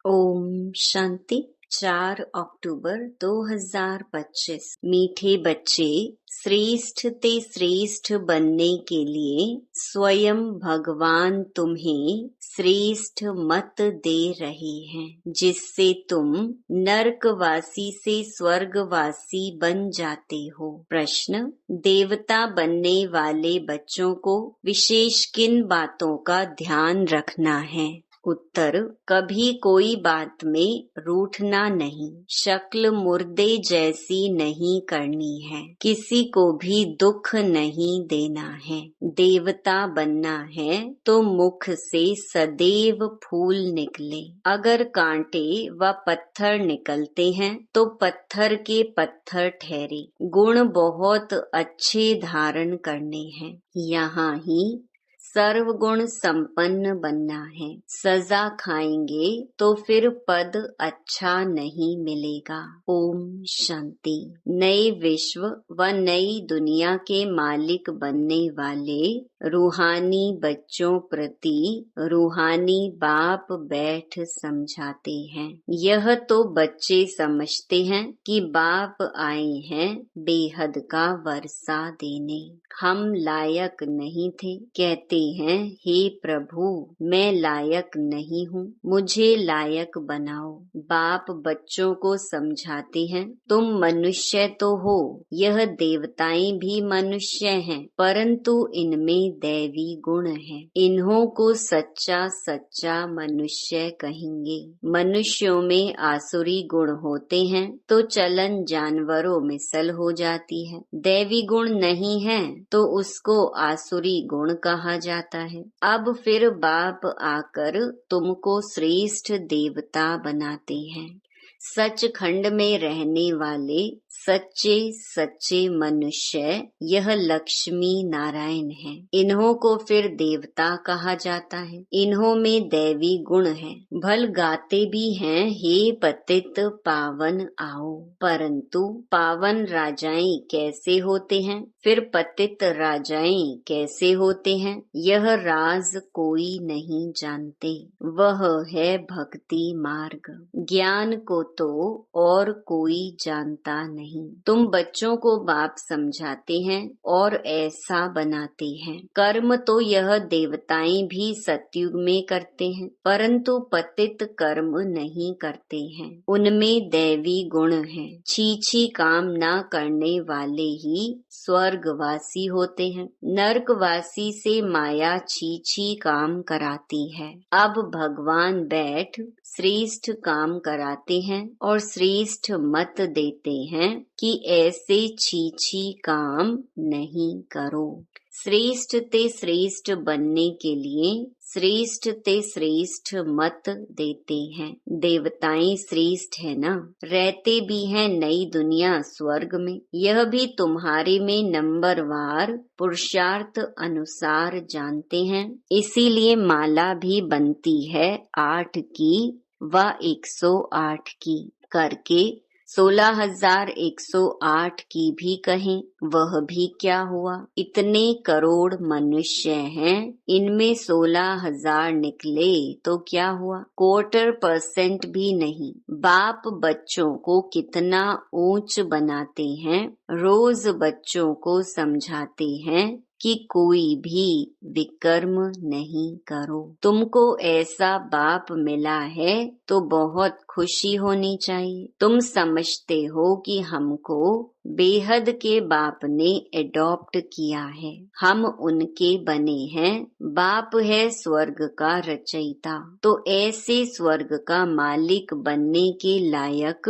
ओम शांति। 4 अक्टूबर 2025। मीठे बच्चे, श्रेष्ठ ते श्रेष्ठ बनने के लिए स्वयं भगवान तुम्हें श्रेष्ठ मत दे रहे हैं, जिससे तुम नरकवासी से स्वर्गवासी बन जाते हो। प्रश्न: देवता बनने वाले बच्चों को विशेष किन बातों का ध्यान रखना है? उत्तर: कभी कोई बात में रूठना नहीं, शक्ल मुर्दे जैसी नहीं करनी है, किसी को भी दुख नहीं देना है। देवता बनना है तो मुख से सदैव फूल निकले। अगर कांटे व पत्थर निकलते हैं तो पत्थर के पत्थर ठहरे। गुण बहुत अच्छे धारण करने हैं, यहाँ ही सर्वगुण संपन्न बनना है। सजा खाएंगे तो फिर पद अच्छा नहीं मिलेगा। ओम शांति। नए विश्व व नई दुनिया के मालिक बनने वाले रूहानी बच्चों प्रति रूहानी बाप बैठ समझाते हैं। यह तो बच्चे समझते हैं कि बाप आए हैं बेहद का वर्षा देने। हम लायक नहीं थे, कहते हैं हे प्रभु मैं लायक नहीं हूँ, मुझे लायक बनाओ। बाप बच्चों को समझाते हैं तुम मनुष्य तो हो, यह देवताएं भी मनुष्य हैं, परंतु इनमें दैवी गुण है। इन्हों को सच्चा सच्चा मनुष्य कहेंगे। मनुष्यों में आसुरी गुण होते हैं तो चलन जानवरों में सल हो जाती है। दैवी गुण नहीं है तो उसको आसुरी गुण कहा जाता है। अब फिर बाप आकर तुमको श्रेष्ठ देवता बनाते हैं। सचखंड में रहने वाले सच्चे सच्चे मनुष्य यह लक्ष्मी नारायण है। इन्हों को फिर देवता कहा जाता है। इन्हों में दैवी गुण है। भल गाते भी हैं हे पतित पावन आओ, परंतु पावन राजाएं कैसे होते हैं, फिर पतित राजाएं कैसे होते हैं, यह राज कोई नहीं जानते। वह है भक्ति मार्ग। ज्ञान को तो और कोई जानता नहीं। तुम बच्चों को बाप समझाते हैं और ऐसा बनाते हैं। कर्म तो यह देवताएं भी सतयुग में करते हैं, परंतु पतित कर्म नहीं करते हैं। उनमें दैवी गुण है। छीछी काम न करने वाले ही स्वर्गवासी होते हैं। नरकवासी से माया छीछी काम कराती है। अब भगवान बैठ श्रेष्ठ काम कराते हैं और श्रेष्ठ मत देते हैं कि ऐसे छीछी काम नहीं करो। श्रेष्ठ ते श्रेष्ठ बनने के लिए श्रेष्ठ ते श्रेष्ठ मत देते हैं। देवताएं श्रेष्ठ है ना, रहते भी हैं नई दुनिया स्वर्ग में। यह भी तुम्हारे में नंबरवार पुरुषार्थ अनुसार जानते हैं। इसीलिए माला भी बनती है 8 की व 108 की करके 16,108 की भी कहें, वह भी क्या हुआ। इतने करोड़ मनुष्य हैं, इनमें 16,000 निकले तो क्या हुआ, 1/4% भी नहीं। बाप बच्चों को कितना ऊंच बनाते हैं। रोज बच्चों को समझाते हैं कि कोई भी विकर्म नहीं करो। तुमको ऐसा बाप मिला है तो बहुत खुशी होनी चाहिए। तुम समझते हो कि हमको बेहद के बाप ने एडॉप्ट किया है, हम उनके बने हैं। बाप है स्वर्ग का रचयिता, तो ऐसे स्वर्ग का मालिक बनने के लायक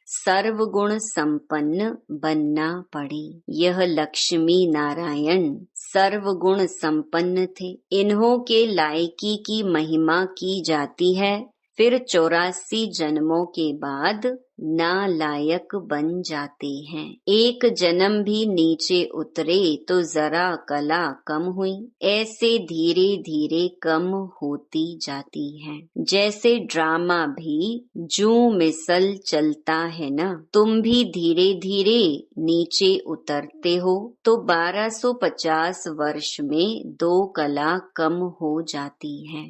सर्वगुण संपन्न बनना पड़े। यह लक्ष्मी नारायण सर्वगुण संपन्न थे। इन्हों के लायकी की महिमा की जाती है। फिर 84 जन्मों के बाद नालायक बन जाते हैं। एक जन्म भी नीचे उतरे तो जरा कला कम हुई। ऐसे धीरे धीरे कम होती जाती है। जैसे ड्रामा भी जू मिसल चलता है ना, तुम भी धीरे धीरे नीचे उतरते हो तो 1250 वर्ष में 2 कला कम हो जाती है।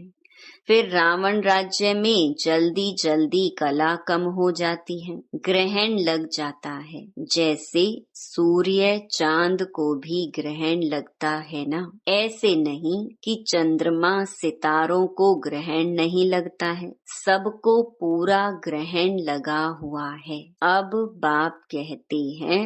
फिर रावण राज्य में जल्दी जल्दी कला कम हो जाती है, ग्रहण लग जाता है। जैसे सूर्य चांद को भी ग्रहण लगता है ना, ऐसे नहीं कि चंद्रमा सितारों को ग्रहण नहीं लगता है, सबको पूरा ग्रहण लगा हुआ है। अब बाप कहते हैं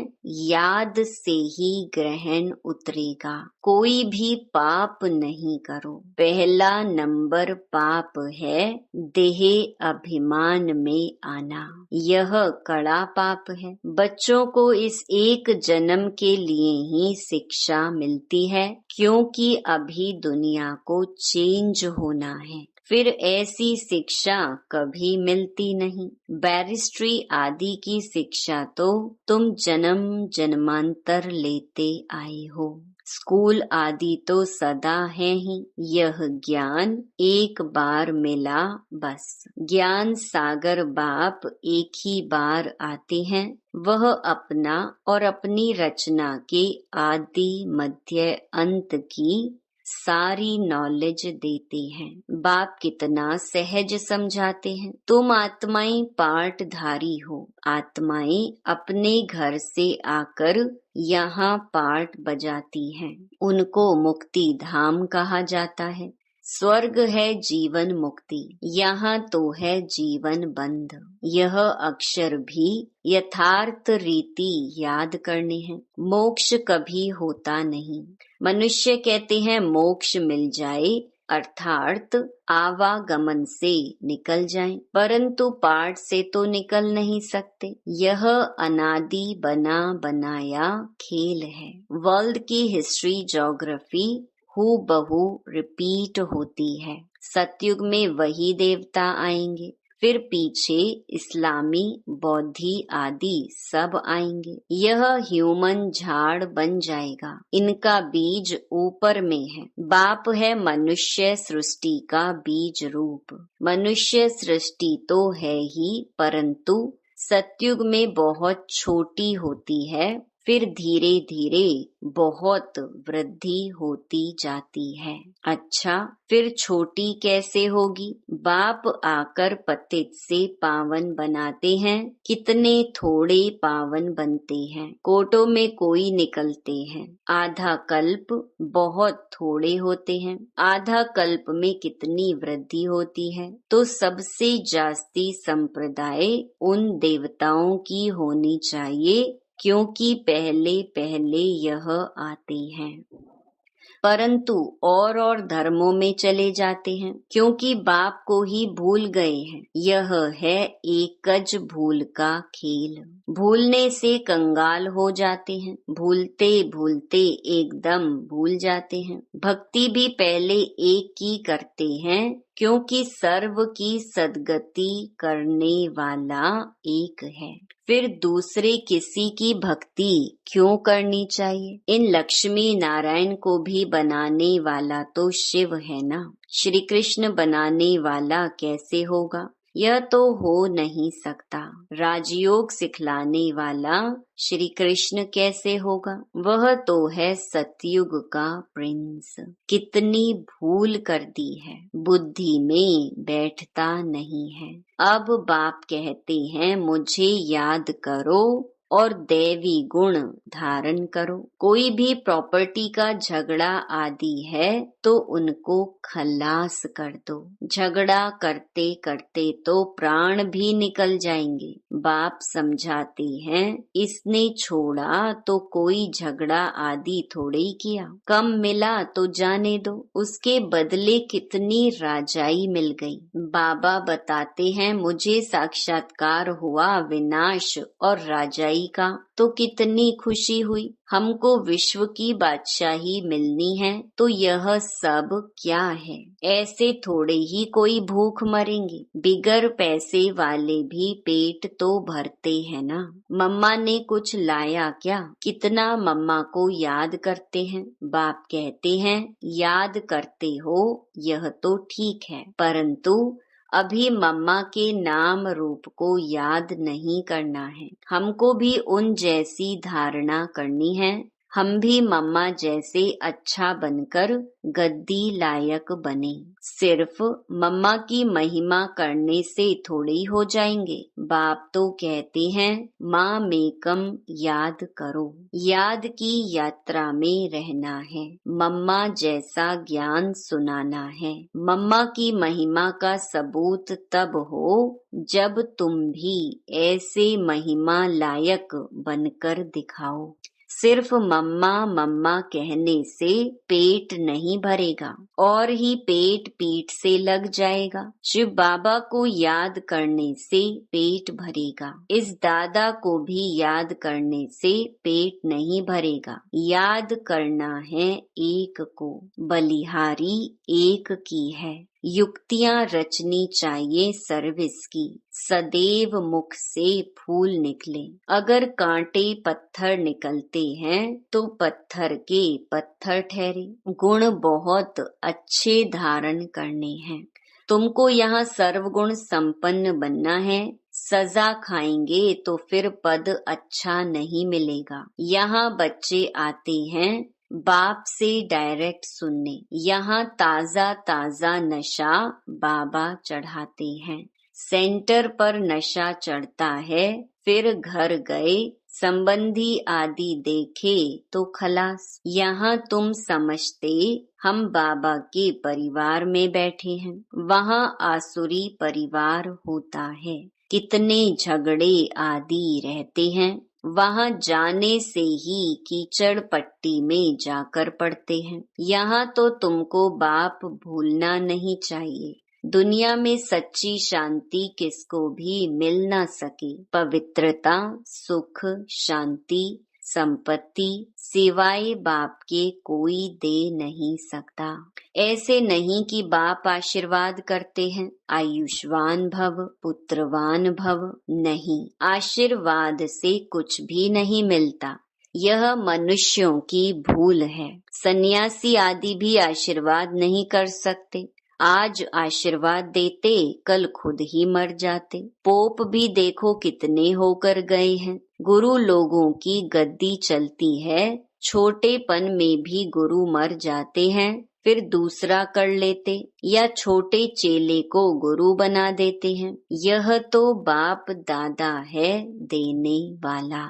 याद से ही ग्रहण उतरेगा, कोई भी पाप नहीं करो। पहला नंबर पाप है देह अभिमान में आना, यह कड़ा पाप है। बच्चों को इस एक जन्म के लिए ही शिक्षा मिलती है, क्योंकि अभी दुनिया को चेंज होना है। फिर ऐसी शिक्षा कभी मिलती नहीं। बैरिस्ट्री आदि की शिक्षा तो तुम जन्म जन्मांतर लेते आए हो, स्कूल आदि तो सदा है ही। यह ज्ञान एक बार मिला बस। ज्ञान सागर बाप एक ही बार आते हैं, वह अपना और अपनी रचना के आदि मध्य अंत की सारी नॉलेज देते हैं। बाप कितना सहज समझाते हैं। तुम आत्माएं पाठधारी हो, आत्माएं अपने घर से आकर यहाँ पाठ बजाती हैं, उनको मुक्ति धाम कहा जाता है। स्वर्ग है जीवन मुक्ति, यहाँ तो है जीवन बंध। यह अक्षर भी यथार्थ रीति याद करने हैं। मोक्ष कभी होता नहीं। मनुष्य कहते हैं मोक्ष मिल जाए, अर्थात आवागमन से निकल जाएं, परंतु पाठ से तो निकल नहीं सकते। यह अनादि बना बनाया खेल है। वर्ल्ड की हिस्ट्री ज्योग्राफी हूबहू रिपीट होती है। सतयुग में वही देवता आएंगे, फिर पीछे इस्लामी बौद्धि आदि सब आएंगे। यह ह्यूमन झाड़ बन जाएगा। इनका बीज ऊपर में है। बाप है मनुष्य सृष्टि का बीज रूप। मनुष्य सृष्टि तो है ही, परंतु सतयुग में बहुत छोटी होती है, फिर धीरे धीरे बहुत वृद्धि होती जाती है। अच्छा, फिर छोटी कैसे होगी? बाप आकर पतित से पावन बनाते हैं। कितने थोड़े पावन बनते हैं, कोटों में कोई निकलते हैं। आधा कल्प बहुत थोड़े होते हैं, आधा कल्प में कितनी वृद्धि होती है। तो सबसे जास्ती संप्रदाय उन देवताओं की होनी चाहिए, क्योंकि पहले पहले यह आते हैं, परंतु और धर्मों में चले जाते हैं, क्योंकि बाप को ही भूल गए हैं। यह है एकज भूल का खेल। भूलने से कंगाल हो जाते हैं, भूलते भूलते एकदम भूल जाते हैं। भक्ति भी पहले एक की करते हैं, क्योंकि सर्व की सद्गति करने वाला एक है। फिर दूसरे किसी की भक्ति क्यों करनी चाहिए? इन लक्ष्मी नारायण को भी बनाने वाला तो शिव है ना। श्री कृष्ण बनाने वाला कैसे होगा? यह तो हो नहीं सकता। राजयोग सिखलाने वाला श्री कृष्ण कैसे होगा? वह तो है सतयुग का प्रिंस। कितनी भूल कर दी है, बुद्धि में बैठता नहीं है। अब बाप कहते हैं मुझे याद करो और दैवी गुण धारण करो। कोई भी प्रॉपर्टी का झगड़ा आदि है तो उनको खलास कर दो। झगड़ा करते करते तो प्राण भी निकल जाएंगे। बाप समझाते हैं इसने छोड़ा तो कोई झगड़ा आदि थोड़े ही किया, कम मिला तो जाने दो, उसके बदले कितनी राजाई मिल गई। बाबा बताते हैं मुझे साक्षात्कार हुआ विनाश और राजाई का, तो कितनी खुशी हुई। हमको विश्व की बादशाही मिलनी है, तो यह सब क्या है? ऐसे थोड़े ही कोई भूख मरेंगे। बिगर पैसे वाले भी पेट तो भरते हैं ना। मम्मा ने कुछ लाया क्या? कितना मम्मा को याद करते हैं। बाप कहते हैं याद करते हो यह तो ठीक है, परंतु अभी मम्मा के नाम रूप को याद नहीं करना है। हमको भी उन जैसी धारणा करनी है। हम भी मम्मा जैसे अच्छा बनकर गद्दी लायक बने। सिर्फ मम्मा की महिमा करने से थोड़ी हो जाएंगे। बाप तो कहते हैं माँ मेकम याद करो, याद की यात्रा में रहना है, मम्मा जैसा ज्ञान सुनाना है। मम्मा की महिमा का सबूत तब हो जब तुम भी ऐसे महिमा लायक बनकर दिखाओ। सिर्फ मम्मा मम्मा कहने से पेट नहीं भरेगा और ही पेट पीठ से लग जाएगा। शिव बाबा को याद करने से पेट भरेगा। इस दादा को भी याद करने से पेट नहीं भरेगा। याद करना है एक को, बलिहारी एक की है। युक्तियां रचनी चाहिए सर्विस की, सदैव मुख से फूल निकले। अगर कांटे पत्थर निकलते हैं तो पत्थर के पत्थर ठहरे। गुण बहुत अच्छे धारण करने हैं। तुमको यहाँ सर्वगुण संपन्न बनना है। सजा खाएंगे तो फिर पद अच्छा नहीं मिलेगा। यहाँ बच्चे आते हैं बाप से डायरेक्ट सुनने। यहाँ ताजा ताजा नशा बाबा चढ़ाते हैं। सेंटर पर नशा चढ़ता है, फिर घर गए संबंधी आदि देखे तो खलास। यहाँ तुम समझते हम बाबा के परिवार में बैठे हैं, वहाँ आसुरी परिवार होता है। कितने झगड़े आदि रहते हैं, वहाँ जाने से ही कीचड़ पट्टी में जाकर पड़ते हैं। यहाँ तो तुमको बाप भूलना नहीं चाहिए। दुनिया में सच्ची शांति किसको भी मिल ना सके। पवित्रता, सुख, शांति, संपत्ति सिवाय बाप के कोई दे नहीं सकता। ऐसे नहीं कि बाप आशीर्वाद करते हैं आयुष्मान भव, पुत्रवान भव। नहीं, आशीर्वाद से कुछ भी नहीं मिलता। यह मनुष्यों की भूल है। सन्यासी आदि भी आशीर्वाद नहीं कर सकते। आज आशीर्वाद देते, कल खुद ही मर जाते। पोप भी देखो कितने होकर गए हैं। गुरु लोगों की गद्दी चलती है, छोटेपन में भी गुरु मर जाते हैं, फिर दूसरा कर लेते या छोटे चेले को गुरु बना देते हैं। यह तो बाप दादा है देने वाला।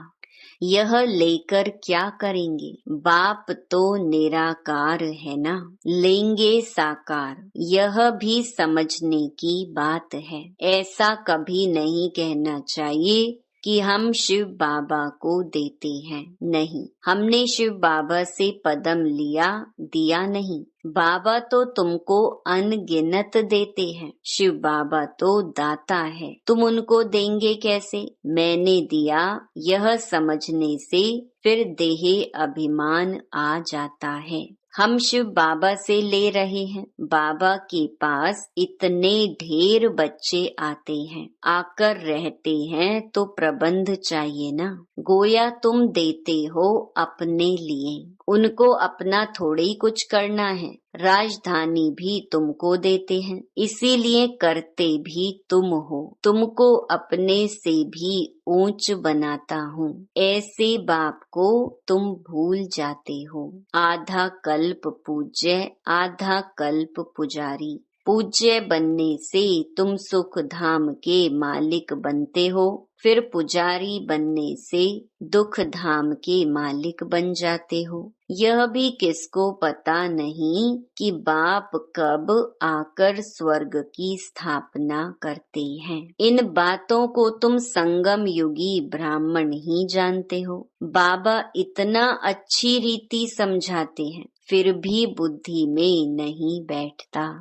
यह लेकर क्या करेंगे? बाप तो निराकार है ना, लेंगे साकार। यह भी समझने की बात है। ऐसा कभी नहीं कहना चाहिए कि हम शिव बाबा को देते हैं। नहीं, हमने शिव बाबा से पदम लिया, दिया नहीं। बाबा तो तुमको अनगिनत देते हैं। शिव बाबा तो दाता है, तुम उनको देंगे कैसे? मैंने दिया यह समझने से फिर देह अभिमान आ जाता है। हम शिव बाबा से ले रहे हैं। बाबा के पास इतने ढेर बच्चे आते हैं, आकर रहते हैं तो प्रबंध चाहिए ना। गोया तुम देते हो अपने लिए, उनको अपना थोड़ी कुछ करना है। राजधानी भी तुमको देते हैं, इसीलिए करते भी तुम हो। तुमको अपने से भी ऊंच बनाता हूँ। ऐसे बाप को तुम भूल जाते हो। आधा कल्प पूज्य, आधा कल्प पुजारी। पूज्य बनने से तुम सुख धाम के मालिक बनते हो, फिर पुजारी बनने से दुख धाम के मालिक बन जाते हो। यह भी किसको पता नहीं कि बाप कब आकर स्वर्ग की स्थापना करते हैं। इन बातों को तुम संगम युगी ब्राह्मण ही जानते हो। बाबा इतना अच्छी रीति समझाते हैं, फिर भी बुद्धि में नहीं बैठता।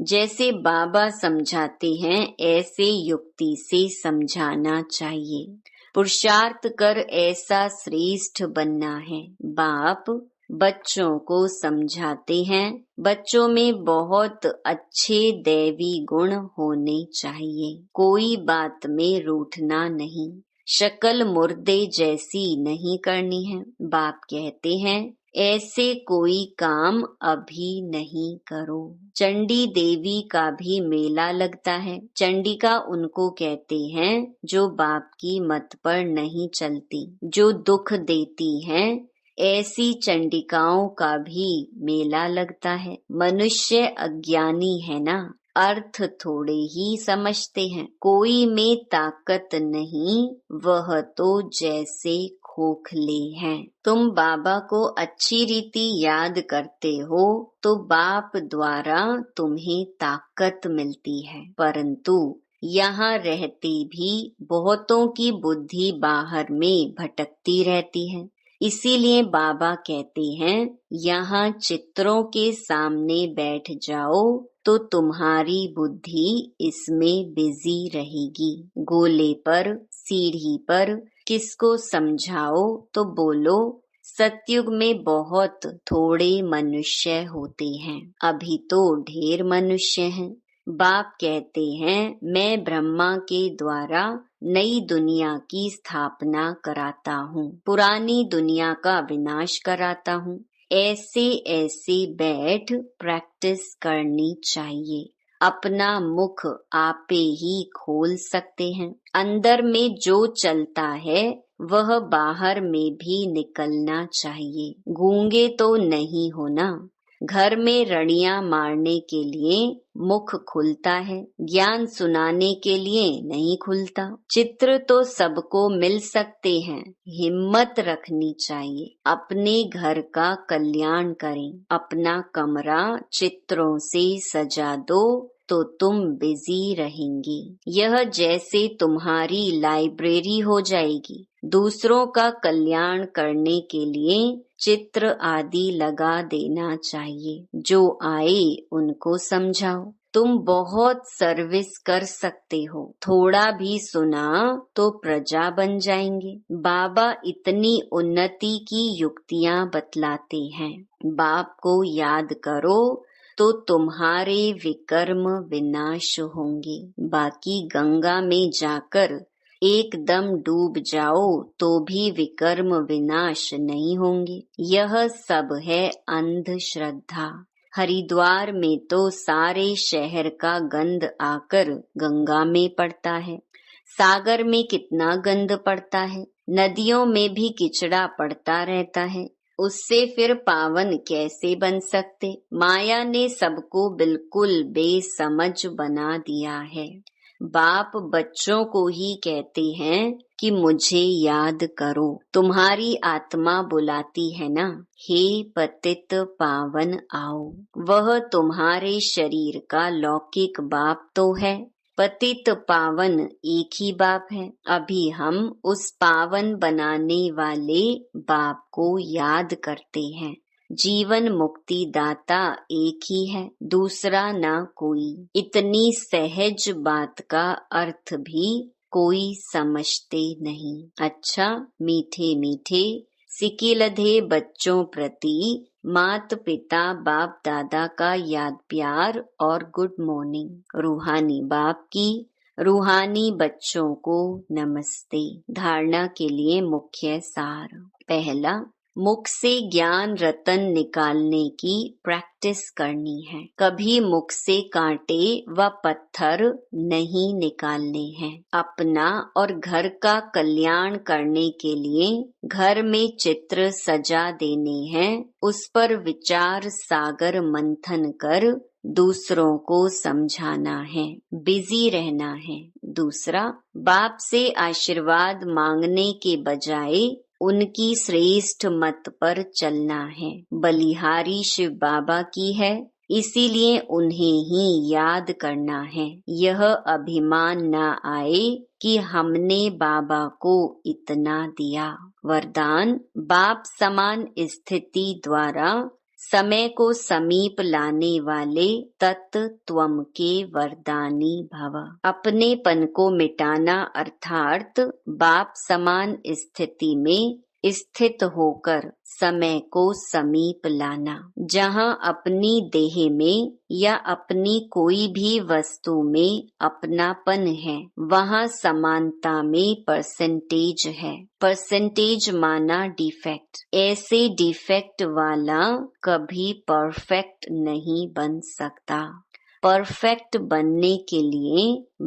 जैसे बाबा समझाते हैं ऐसे युक्ति से समझाना चाहिए। पुरुषार्थ कर ऐसा श्रेष्ठ बनना है। बाप बच्चों को समझाते हैं, बच्चों में बहुत अच्छे दैवी गुण होने चाहिए। कोई बात में रूठना नहीं, शक्ल मुर्दे जैसी नहीं करनी है। बाप कहते हैं ऐसे कोई काम अभी नहीं करो। चंडी देवी का भी मेला लगता है। चंडिका उनको कहते हैं जो बाप की मत पर नहीं चलती, जो दुख देती हैं। ऐसी चंडिकाओं का भी मेला लगता है। मनुष्य अज्ञानी है ना, अर्थ थोड़े ही समझते हैं। कोई में ताकत नहीं, वह तो जैसे खोखले हैं। तुम बाबा को अच्छी रीति याद करते हो तो बाप द्वारा तुम्हें ताकत मिलती है, परंतु यहाँ रहते भी बहुतों की बुद्धि बाहर में भटकती रहती है। इसीलिए बाबा कहते हैं, यहाँ चित्रों के सामने बैठ जाओ तो तुम्हारी बुद्धि इसमें बिजी रहेगी। गोले पर, सीढ़ी पर किसको समझाओ तो बोलो सतयुग में बहुत थोड़े मनुष्य होते हैं, अभी तो ढेर मनुष्य हैं। बाप कहते हैं, मैं ब्रह्मा के द्वारा नई दुनिया की स्थापना कराता हूँ, पुरानी दुनिया का विनाश कराता हूँ। ऐसे ऐसे बैठ प्रैक्टिस करनी चाहिए। अपना मुख आपे ही खोल सकते हैं। अंदर में जो चलता है वह बाहर में भी निकलना चाहिए। गूंगे तो नहीं होना। घर में रणियां मारने के लिए मुख खुलता है, ज्ञान सुनाने के लिए नहीं खुलता। चित्र तो सबको मिल सकते हैं, हिम्मत रखनी चाहिए। अपने घर का कल्याण करें। अपना कमरा चित्रों से सजा दो तो तुम बिजी रहेंगी। यह जैसे तुम्हारी लाइब्रेरी हो जाएगी। दूसरों का कल्याण करने के लिए चित्र आदि लगा देना चाहिए। जो आए उनको समझाओ। तुम बहुत सर्विस कर सकते हो, थोड़ा भी सुना तो प्रजा बन जाएंगे। बाबा इतनी उन्नति की युक्तियां बतलाते हैं। बाप को याद करो तो तुम्हारे विकर्म विनाश होंगे। बाकी गंगा में जाकर एकदम डूब जाओ तो भी विकर्म विनाश नहीं होंगे। यह सब है अंधश्रद्धा। हरिद्वार में तो सारे शहर का गंध आकर गंगा में पड़ता है। सागर में कितना गंध पड़ता है। नदियों में भी किचड़ा पड़ता रहता है। उससे फिर पावन कैसे बन सकते। माया ने सबको बिल्कुल बेसमझ बना दिया है। बाप बच्चों को ही कहते हैं कि मुझे याद करो। तुम्हारी आत्मा बुलाती है ना, हे पतित पावन आओ। वह तुम्हारे शरीर का लौकिक बाप तो है। पतित पावन एक ही बाप है। अभी हम उस पावन बनाने वाले बाप को याद करते हैं। जीवन मुक्ति दाता एक ही है, दूसरा ना कोई। इतनी सहज बात का अर्थ भी कोई समझते नहीं। अच्छा, मीठे मीठे सिकिलधे बच्चों प्रति मात पिता बाप दादा का याद प्यार और गुड मॉर्निंग। रूहानी बाप की रूहानी बच्चों को नमस्ते। धारणा के लिए मुख्य सार। पहला, मुख से ज्ञान रतन निकालने की प्रैक्टिस करनी है। कभी मुख से कांटे व पत्थर नहीं निकालने हैं। अपना और घर का कल्याण करने के लिए घर में चित्र सजा देने हैं। उस पर विचार सागर मंथन कर दूसरों को समझाना है। बिजी रहना है। दूसरा, बाप से आशीर्वाद मांगने के बजाय उनकी श्रेष्ठ मत पर चलना है। बलिहारी शिव बाबा की है, इसीलिए उन्हें ही याद करना है। यह अभिमान न आए कि हमने बाबा को इतना दिया। वरदान, बाप समान स्थिति द्वारा समय को समीप लाने वाले तत्त्वम के वरदानी भव। अपनेपन को मिटाना अर्थात बाप समान स्थिति में स्थित होकर समय को समीप लाना। जहाँ अपनी देह में या अपनी कोई भी वस्तु में अपनापन है, वहाँ समानता में परसेंटेज है। परसेंटेज माना डिफेक्ट। ऐसे डिफेक्ट वाला कभी परफेक्ट नहीं बन सकता। परफेक्ट बनने के लिए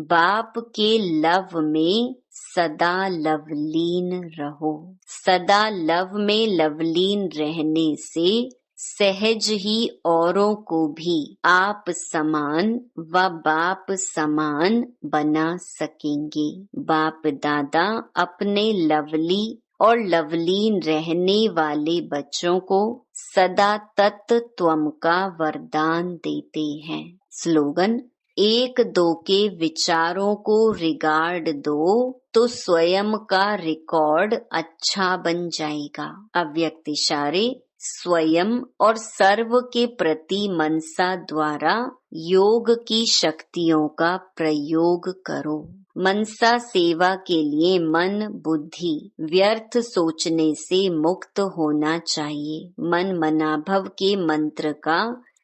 बाप के लव में सदा लवलीन रहो। सदा लव में लवलीन रहने से सहज ही औरों को भी आप समान व बाप समान बना सकेंगे। बाप दादा अपने लवली और लवलीन रहने वाले बच्चों को सदा तत्त्वम का वरदान देते हैं। स्लोगन: एक दो के विचारों को रिगार्ड दो तो स्वयं का रिकॉर्ड अच्छा बन जाएगा। अव्यक्त इशारे: स्वयं और सर्व के प्रति मनसा द्वारा योग की शक्तियों का प्रयोग करो। मनसा सेवा के लिए मन बुद्धि व्यर्थ सोचने से मुक्त होना चाहिए। मन मनाभव के मंत्र का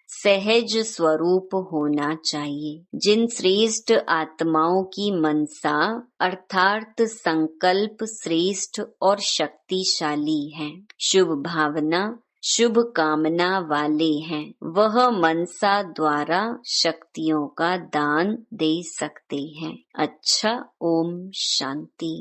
सहज स्वरूप होना चाहिए। जिन श्रेष्ठ आत्माओं की मनसा अर्थात संकल्प श्रेष्ठ और शक्तिशाली है, शुभ भावना शुभ कामना वाले हैं, वह मनसा द्वारा शक्तियों का दान दे सकते हैं। अच्छा, ओम शांति।